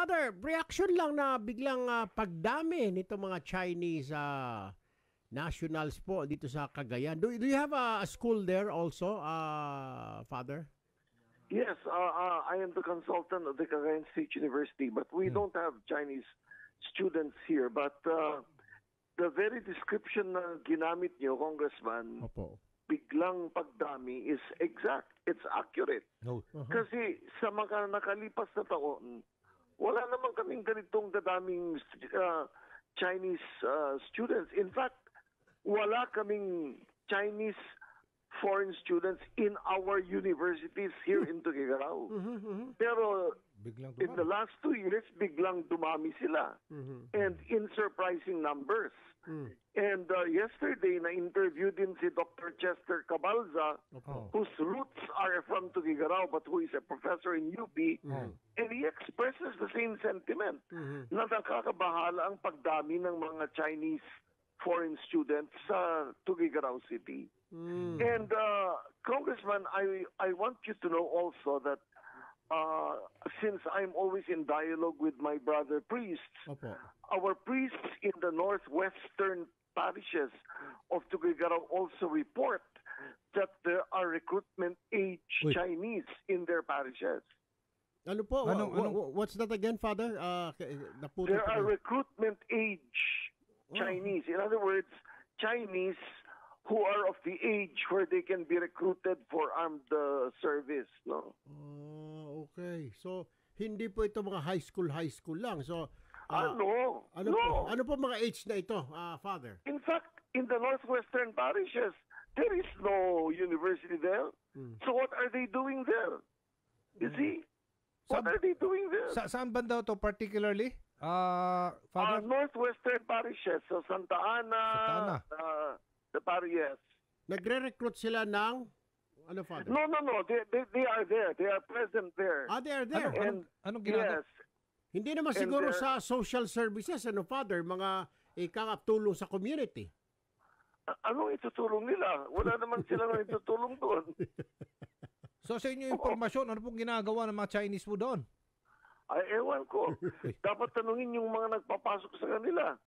Father, reaction lang na biglang pagdami nito mga Chinese nationals po dito sa Cagayan. Do you have a school there also, Father? Yes, I am the consultant of the Cagayan State University, but we don't have Chinese students here. But the very description na ginamit niyo, Congressman, Opo. biglang pagdami is exact. It's accurate. No. Kasi sa mga nakalipas na taon, wala naman kaming ganitong kadaming Chinese students. In fact, wala kaming Chinese foreign students in our universities here in Tuguegarao. Pero Biglang in the last 2 years, biglang dumami sila. And in surprising numbers. And yesterday, na-interview din si Dr. Chester Cabalza, whose roots are from Tuguegarao but who is a professor in UP. And he expresses the same sentiment na nakakabahala ang pagdami ng mga Chinese foreign students sa Tuguegarao City. And Congressman, I want you to know also that since I'm always in dialogue with my brother priests, Opo. our priests in the northwestern parishes of Tuguegarao also report that there are recruitment age Chinese in their parishes. Ano po? What's that again, Father? There are recruitment age Chinese. In other words, Chinese who are of the age where they can be recruited for armed service. No? Okay. So, hindi po ito mga high school lang. So, No. Ano po mga age na ito, Father? In fact, in the northwestern parishes, there is no university there. So what are they doing there? You see? What are they doing there? Saan banda to particularly? Father? Northwestern parishes. So Santa Ana. The parishes. Nagre-recruit sila ng ano, Father? No. They are there. They are present there. They are there. Anong ginagawa? Yes. Hindi naman siguro sa social services, ano, Father, mga ikakatulong sa community. Anong itutulong nila? Wala naman silang itutulong doon. So sa inyo impormasyon, ano pong ginagawa ng mga Chinese po doon? Ay, ewan ko. Dapat tanungin yung mga nagpapasok sa kanila.